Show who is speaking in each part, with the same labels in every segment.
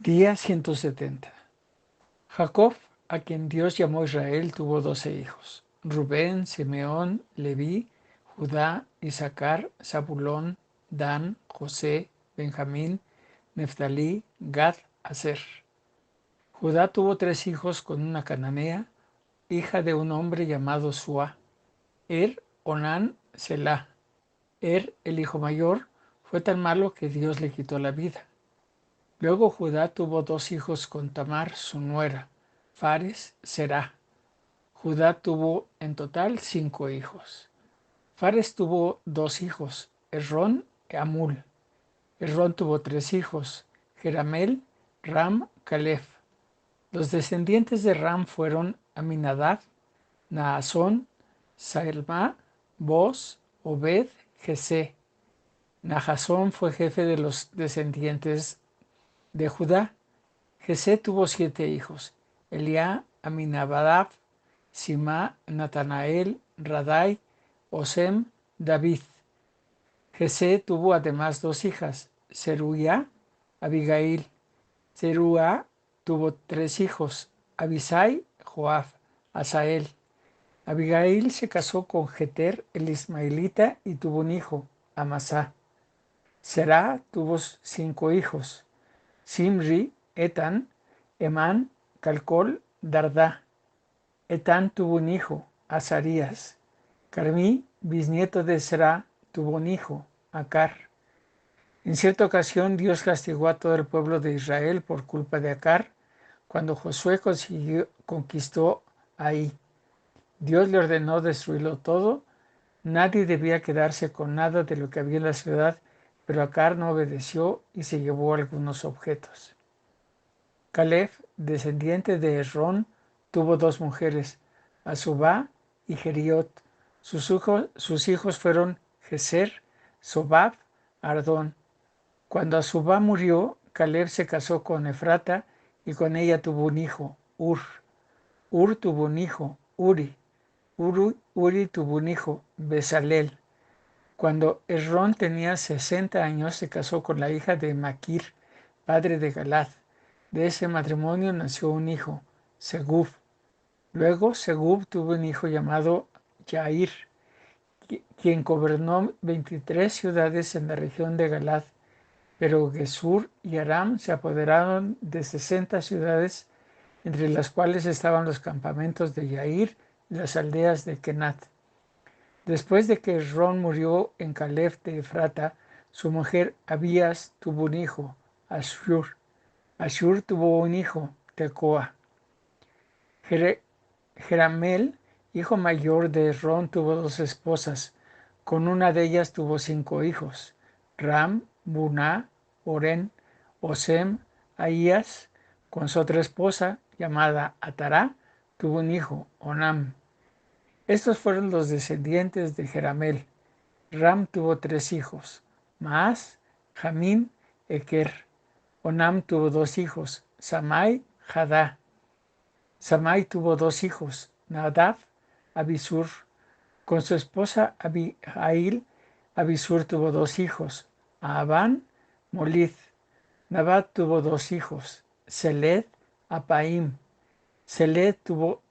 Speaker 1: Día 170. Jacob, a quien Dios llamó Israel, tuvo 12 hijos: Rubén, Simeón, Leví, Judá, Isaacar, Zabulón, Dan, José, Benjamín, Neftalí, Gad, Aser. Judá tuvo 3 hijos con una cananea, hija de un hombre llamado Sua: Onán, Selah. El hijo mayor, fue tan malo que Dios le quitó la vida. Luego Judá tuvo 2 hijos con Tamar, su nuera: Fares, Será. Judá tuvo en total 5 hijos. Fares tuvo 2 hijos: Esrón y Amul. Esrón tuvo 3 hijos: Jeramel, Ram, Caleb. Los descendientes de Ram fueron Aminadab, Naasón, Salma, Boz, Obed, Jesé. Nahasón fue jefe de los descendientes de Judá. Jesé tuvo 7 hijos: Eliá, Aminadab, Sima, Natanael, Radai, Osem, David. Jesé tuvo además 2 hijas: Zeruía, Abigail. Zeruá tuvo 3 hijos: Abisai, Joab, Asael. Abigail se casó con Jeter el ismaelita y tuvo un hijo, Amasá. Será tuvo 5 hijos: Simri, Etan, Emán, Calcol, Dardá. Etán tuvo un hijo, Azarías. Carmí, bisnieto de Será, tuvo un hijo, Acar. En cierta ocasión Dios castigó a todo el pueblo de Israel por culpa de Acar, cuando Josué conquistó Ai. Dios le ordenó destruirlo todo. Nadie debía quedarse con nada de lo que había en la ciudad, pero Acar no obedeció y se llevó algunos objetos. Caleb, descendiente de Esrón, tuvo 2 mujeres: Asubá y Jeriot. Sus hijos fueron Geser, Sobab, Ardón. Cuando Asubá murió, Caleb se casó con Efrata y con ella tuvo un hijo, Ur. Ur tuvo un hijo, Uri. Uri tuvo un hijo, Besalel. Cuando Esrón tenía 60 años, se casó con la hija de Maquir, padre de Galad. De ese matrimonio nació un hijo, Segub. Luego Segub tuvo un hijo llamado Yair, quien gobernó 23 ciudades en la región de Galad. Pero Gesur y Aram se apoderaron de 60 ciudades, entre las cuales estaban los campamentos de Yair y las aldeas de Kenat. Después de que Esrón murió en Caleb de Efrata, su mujer Abías tuvo un hijo, Ashur. Ashur tuvo un hijo, Tecoa. Jeramel, hijo mayor de Esrón, tuvo 2 esposas. Con una de ellas tuvo 5 hijos: Ram, Buná, Oren, Osem, Ahías. Con su otra esposa, llamada Atará, tuvo un hijo, Onam. Estos fueron los descendientes de Jeramel. Ram tuvo 3 hijos: Maas, Jamín, Eker. Onam tuvo 2 hijos: Samai, Jadá. Samai tuvo 2 hijos: Nadab, Abisur. Con su esposa Abihail, Abisur tuvo 2 hijos: Aabán, Molid. Nadab tuvo 2 hijos: Seled, Apaim. Seled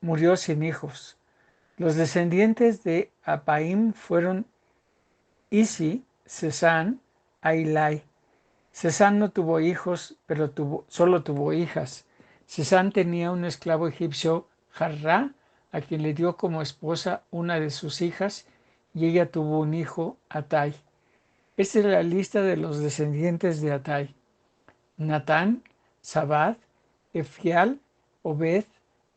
Speaker 1: murió sin hijos. Los descendientes de Apaim fueron Isi, Sesán, Ailai. Sesán no tuvo hijos, pero solo tuvo hijas. Sesán tenía un esclavo egipcio, Jarrá, a quien le dio como esposa una de sus hijas, y ella tuvo un hijo, Atai. Esta es la lista de los descendientes de Atai: Natán, Sabad, Efial, Obed,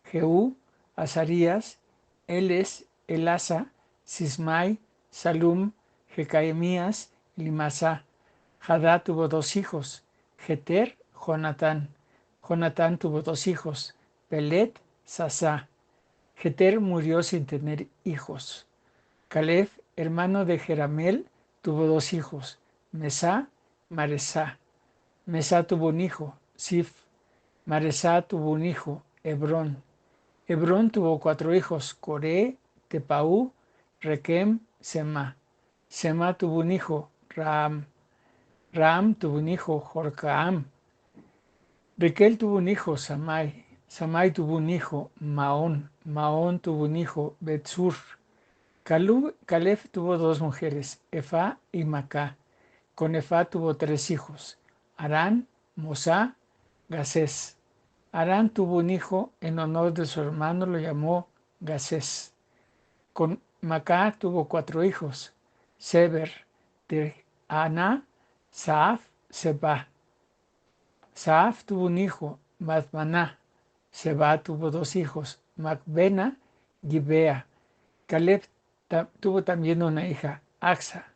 Speaker 1: Jehú, Azarías, Eles, Elasa, Sismai, Salum, Jecaemías y Limasá. Jadá tuvo 2 hijos: Jeter, Jonatán. Jonatán tuvo 2 hijos: Pelet, Sasá. Jeter murió sin tener hijos. Caleb, hermano de Jeramel, tuvo 2 hijos: Mesá, Maresá. Mesá tuvo un hijo, Sif. Maresá tuvo un hijo, Hebrón. Hebrón tuvo 4 hijos: Coré, Tepaú, Requem, Semá. Semá tuvo un hijo, Raham. Raham tuvo un hijo, Jorcaam. Bequel tuvo un hijo, Samai. Samai tuvo un hijo, Maón. Maón tuvo un hijo, Betsur. Caleb tuvo dos mujeres, Efá y Macá. Con Efá tuvo tres hijos, Arán, Mosá, Gasés. Arán tuvo un hijo, en honor de su hermano lo llamó Gasés. Con Macá tuvo cuatro hijos, Seber, Aná, Saaf, Seba. Saaf tuvo un hijo, Madmaná. Seba tuvo dos hijos, Macbena, Gibea. Caleb tuvo también una hija, Axa.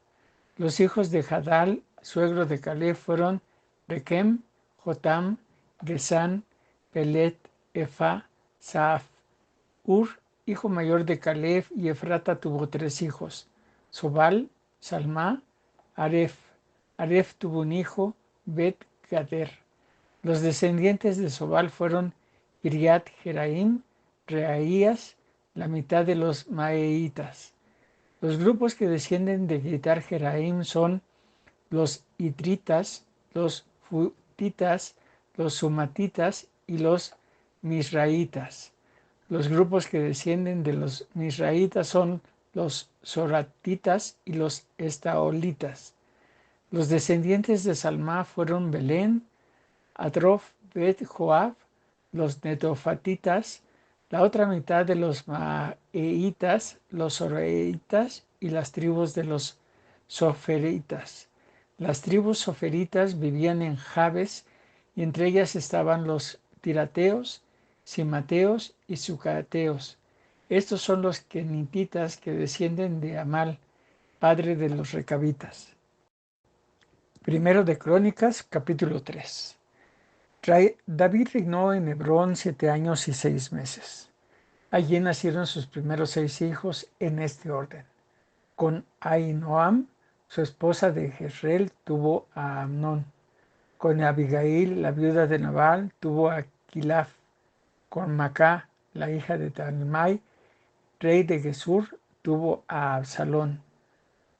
Speaker 1: Los hijos de Jadal, suegro de Caleb, fueron Rekem, Jotam, Gesán, Pelet, Efa, Saaf. Hijo mayor de Caleb y Efrata, tuvo tres hijos, Sobal, Salmá, Aref. Aref tuvo un hijo, Bet Gader. Los descendientes de Sobal fueron Kiriat Jeraim, Reaías, la mitad de los Maeitas. Los grupos que descienden de Kiriat Jeraim son los Itritas, los Futitas, los Sumatitas y los Misraitas. Los grupos que descienden de los Misraitas son los Soratitas y los Estaolitas. Los descendientes de Salmá fueron Belén, Atrof, Bet Joab, los netofatitas, la otra mitad de los maeitas, los soreitas y las tribus de los soferitas. Las tribus soferitas vivían en Jabes y entre ellas estaban los tirateos, simateos y sucateos. Estos son los kenititas que descienden de Amal, padre de los recabitas. Primero de Crónicas, capítulo 3. David reinó en Hebrón 7 años y 6 meses. Allí nacieron sus primeros 6 hijos en este orden. Con Ahinoam, su esposa de Jezreel, tuvo a Amnón. Con Abigail, la viuda de Nabal, tuvo a Kilaf. Con Macá, la hija de Talmai, rey de Gesur, tuvo a Absalón.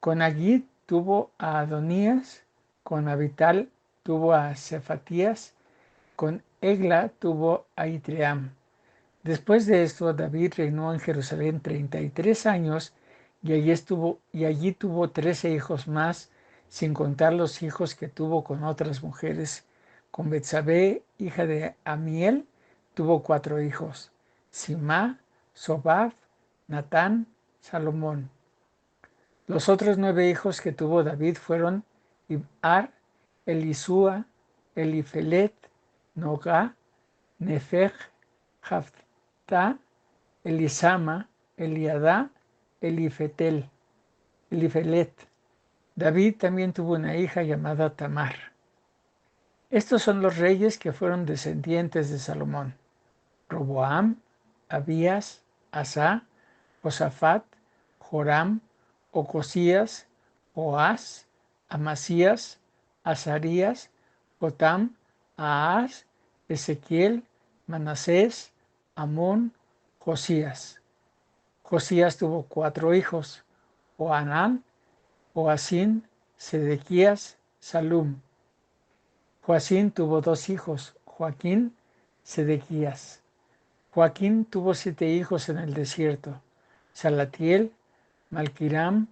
Speaker 1: Con Agid tuvo a Adonías. Con Abital tuvo a Cefatías. Con Egla tuvo a Itream. Después de esto, David reinó en Jerusalén 33 años y allí tuvo 13 hijos más, sin contar los hijos que tuvo con otras mujeres. Con Betsabé, hija de Amiel, tuvo 4 hijos, Simá, Sobab, Natán, Salomón. Los otros 9 hijos que tuvo David fueron Ibhar, Elisúa, Elifelet, Nogá, Nefeg, Jaftá, Elisama, Eliadá, Elifelet. David también tuvo una hija llamada Tamar. Estos son los reyes que fueron descendientes de Salomón: Roboam, Abías, Asá, Josafat, Joram, Ocosías, Joás, Amasías, Azarías, Jotam, Ahaz, Ezequiel, Manasés, Amón, Josías. Josías tuvo 4 hijos: Joanán, Joacín, Sedequías, Salum. Joacín tuvo 2 hijos: Joaquín, Sedequías. Joaquín tuvo 7 hijos en el desierto: Salatiel, Malquiram,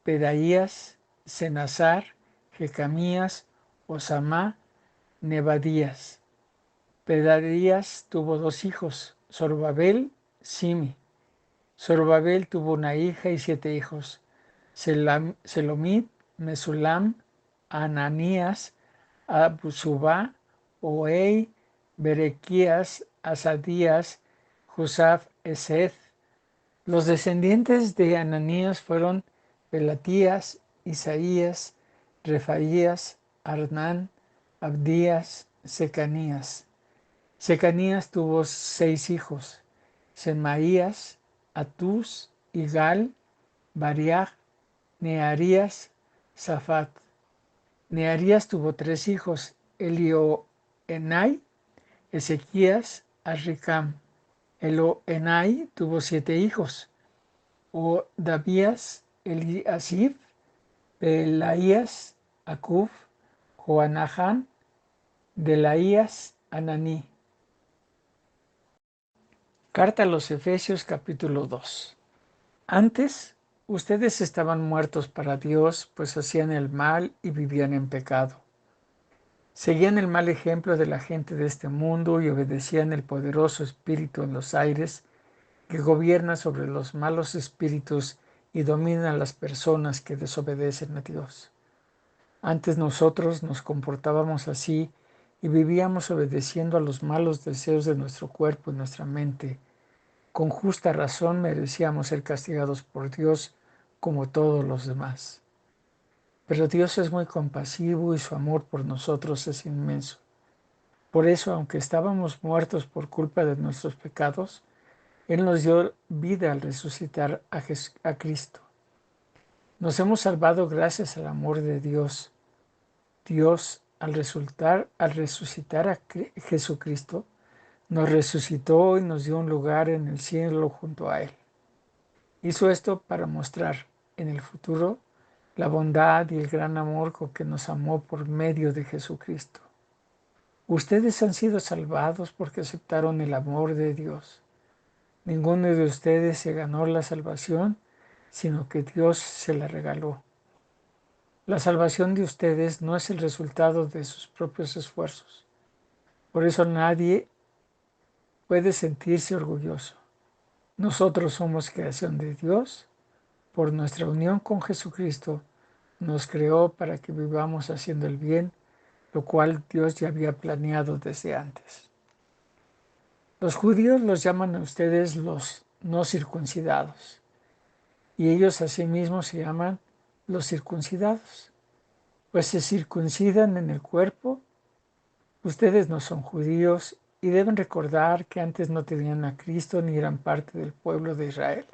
Speaker 1: Pedaías, Senazar, Jecamías, Osamá, Nebadías. Pedaías tuvo 2 hijos: Zorobabel, Simi. Zorobabel tuvo una hija y 7 hijos: Selomit, Mesulam, Ananías, Abusubá, Oei, Berequías, Asadías, Jusaf, Esed. Los descendientes de Ananías fueron Pelatías, Isaías, Refaías, Arnán, Abdías, Secanías. Secanías tuvo 6 hijos: Semaías, Atús, Igal, Bariach, Nearías, Safat. Nearías tuvo 3 hijos: Elioenai, Ezequías, Azricam. Elioenai tuvo 7 hijos: Odavías, Eliasib, Pelaías, Acub, Joanahán, Delaías, Ananí. Carta a los Efesios capítulo 2. Antes, ustedes estaban muertos para Dios, pues hacían el mal y vivían en pecado. Seguían el mal ejemplo de la gente de este mundo y obedecían el poderoso espíritu en los aires que gobierna sobre los malos espíritus y domina a las personas que desobedecen a Dios. Antes nosotros nos comportábamos así y vivíamos obedeciendo a los malos deseos de nuestro cuerpo y nuestra mente. Con justa razón merecíamos ser castigados por Dios como todos los demás. Pero Dios es muy compasivo y su amor por nosotros es inmenso. Por eso, aunque estábamos muertos por culpa de nuestros pecados, Él nos dio vida al resucitar a Cristo. Nos hemos salvado gracias al amor de Dios. Dios, al resucitar a Jesucristo, nos resucitó y nos dio un lugar en el cielo junto a Él. Hizo esto para mostrar en el futuro la bondad y el gran amor con que nos amó por medio de Jesucristo. Ustedes han sido salvados porque aceptaron el amor de Dios. Ninguno de ustedes se ganó la salvación, sino que Dios se la regaló. La salvación de ustedes no es el resultado de sus propios esfuerzos. Por eso nadie puede sentirse orgulloso. Nosotros somos creación de Dios. Por nuestra unión con Jesucristo, nos creó para que vivamos haciendo el bien, lo cual Dios ya había planeado desde antes. Los judíos los llaman a ustedes los no circuncidados, y ellos asimismo se llaman los circuncidados, pues se circuncidan en el cuerpo. Ustedes no son judíos y deben recordar que antes no tenían a Cristo ni eran parte del pueblo de Israel.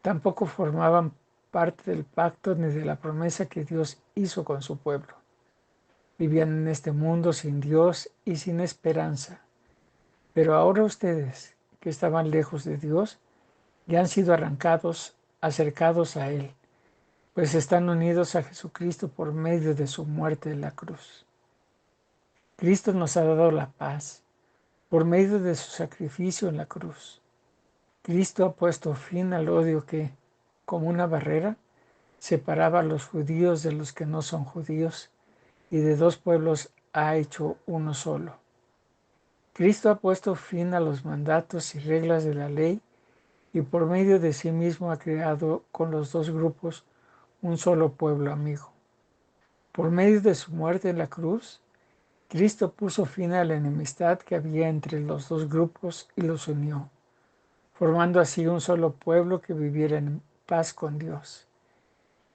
Speaker 1: Tampoco formaban parte del pacto ni de la promesa que Dios hizo con su pueblo. Vivían en este mundo sin Dios y sin esperanza. Pero ahora ustedes, que estaban lejos de Dios, ya han sido acercados a Él, pues están unidos a Jesucristo por medio de su muerte en la cruz. Cristo nos ha dado la paz por medio de su sacrificio en la cruz. Cristo ha puesto fin al odio que, como una barrera, separaba a los judíos de los que no son judíos, y de dos pueblos ha hecho uno solo. Cristo ha puesto fin a los mandatos y reglas de la ley, y por medio de sí mismo ha creado con los dos grupos un solo pueblo amigo. Por medio de su muerte en la cruz, Cristo puso fin a la enemistad que había entre los dos grupos y los unió, formando así un solo pueblo que viviera en paz con Dios.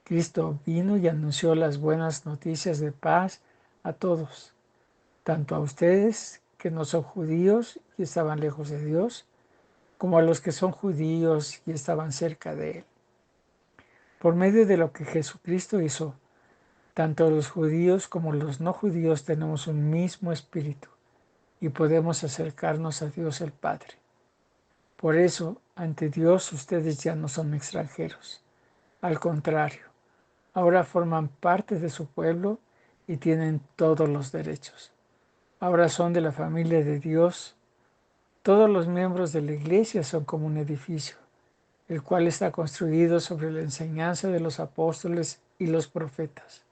Speaker 1: Cristo vino y anunció las buenas noticias de paz a todos, tanto a ustedes que no son judíos y estaban lejos de Dios, como a los que son judíos y estaban cerca de Él. Por medio de lo que Jesucristo hizo, tanto los judíos como los no judíos tenemos un mismo espíritu y podemos acercarnos a Dios el Padre. Por eso, ante Dios ustedes ya no son extranjeros. Al contrario, ahora forman parte de su pueblo y tienen todos los derechos. Ahora son de la familia de Dios. Todos los miembros de la iglesia son como un edificio, el cual está construido sobre la enseñanza de los apóstoles y los profetas.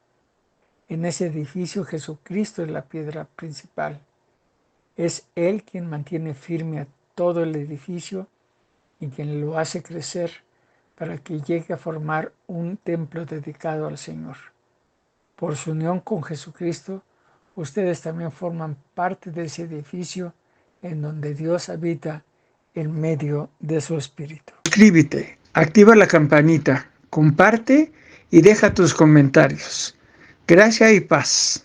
Speaker 1: En ese edificio Jesucristo es la piedra principal. Es Él quien mantiene firme a todo el edificio y quien lo hace crecer para que llegue a formar un templo dedicado al Señor. Por su unión con Jesucristo, ustedes también forman parte de ese edificio en donde Dios habita en medio de su Espíritu. Suscríbete, activa la campanita, comparte y deja tus comentarios. Gracia y paz.